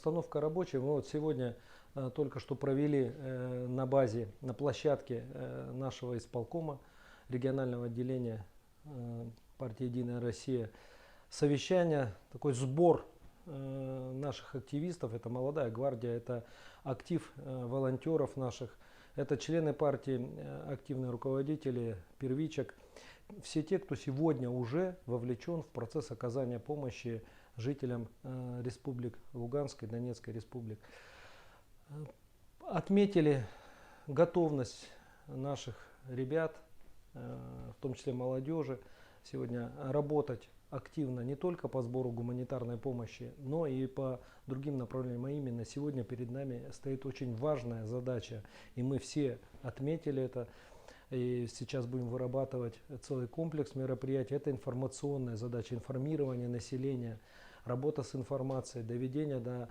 Обстановка рабочая. Мы вот сегодня только что провели на базе, на площадке нашего исполкома регионального отделения партии «Единая Россия» совещание, такой сбор наших активистов. Это молодая гвардия, это актив волонтеров наших, это члены партии, активные руководители, первичек. Все те, кто сегодня уже вовлечен в процесс оказания помощи жителям республик Луганской, Донецкой республик. Отметили готовность наших ребят, в том числе молодежи, сегодня работать активно не только по сбору гуманитарной помощи, но и по другим направлениям. А именно сегодня перед нами стоит очень важная задача, и мы все отметили это. И сейчас будем вырабатывать целый комплекс мероприятий. Это информационная задача, информирование населения, работа с информацией, доведение до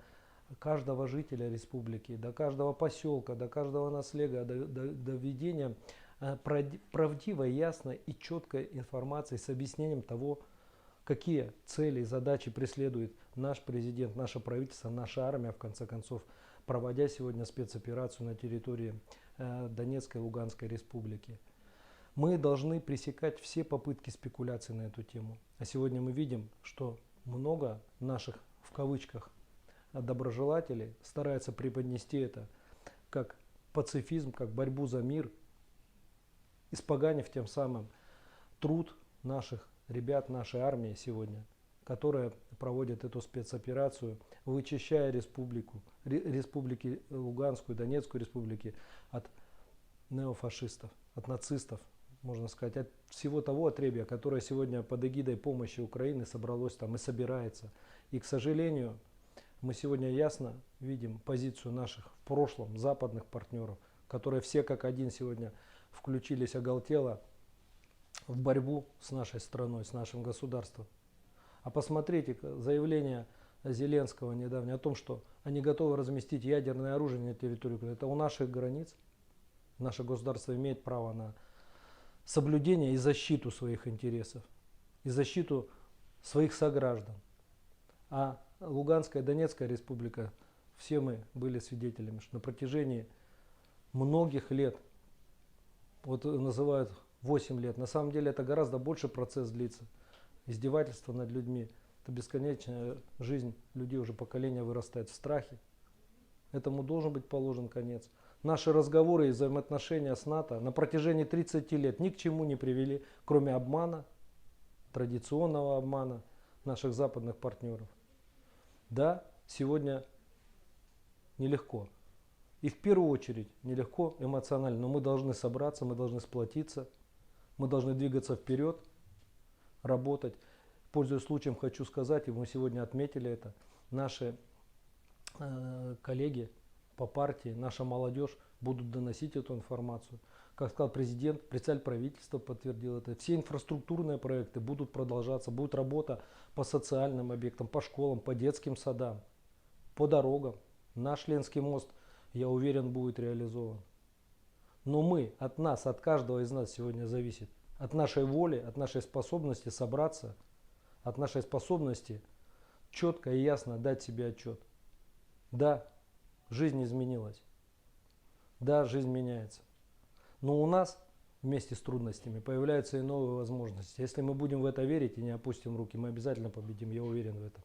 каждого жителя республики, до каждого поселка, до каждого наследия, доведение правдивой, ясной и четкой информации с объяснением того, какие цели и задачи преследует наш президент, наше правительство, наша армия, в конце концов, проводя сегодня спецоперацию на территории Донецкой и Луганской республики. Мы должны пресекать все попытки спекуляций на эту тему. А сегодня мы видим, что много наших, в кавычках, доброжелателей стараются преподнести это как пацифизм, как борьбу за мир, испоганив тем самым труд наших ребят, нашей армии сегодня, которая проводит эту спецоперацию, вычищая республики Луганскую, Донецкую республики от неофашистов, от нацистов, можно сказать, от всего того отребья, которое сегодня под эгидой помощи Украины собралось там и собирается. И, к сожалению, мы сегодня ясно видим позицию наших в прошлом западных партнеров, которые все как один сегодня включились оголтело в борьбу с нашей страной, с нашим государством. А посмотрите заявление Зеленского недавнее о том, что они готовы разместить ядерное оружие на территории Украины. Это у наших границ. Наше государство имеет право на соблюдение и защиту своих интересов, и защиту своих сограждан. А Луганская и Донецкая республика, все мы были свидетелями, что на протяжении многих лет, вот называют 8 лет, на самом деле это гораздо больше процесс длится. Издевательство над людьми, это бесконечная жизнь людей, уже поколение вырастает в страхе. Этому должен быть положен конец. Наши разговоры и взаимоотношения с НАТО на протяжении 30 лет ни к чему не привели, кроме обмана, традиционного обмана наших западных партнеров. Да, сегодня нелегко. И в первую очередь нелегко эмоционально, но мы должны собраться, мы должны сплотиться, мы должны двигаться вперед, работать. Пользуясь случаем, хочу сказать, и мы сегодня отметили это, наши коллеги по партии, наша молодежь будут доносить эту информацию. Как сказал президент, председатель правительства подтвердил это. Все инфраструктурные проекты будут продолжаться, будет работа по социальным объектам, по школам, по детским садам, по дорогам. Наш Ленский мост, я уверен, будет реализован. Но мы, от нас, от каждого из нас сегодня зависит, от нашей воли, от нашей способности собраться, от нашей способности четко и ясно дать себе отчет. Да, жизнь изменилась. Да, жизнь меняется. Но у нас вместе с трудностями появляются и новые возможности. Если мы будем в это верить и не опустим руки, мы обязательно победим, я уверен в этом.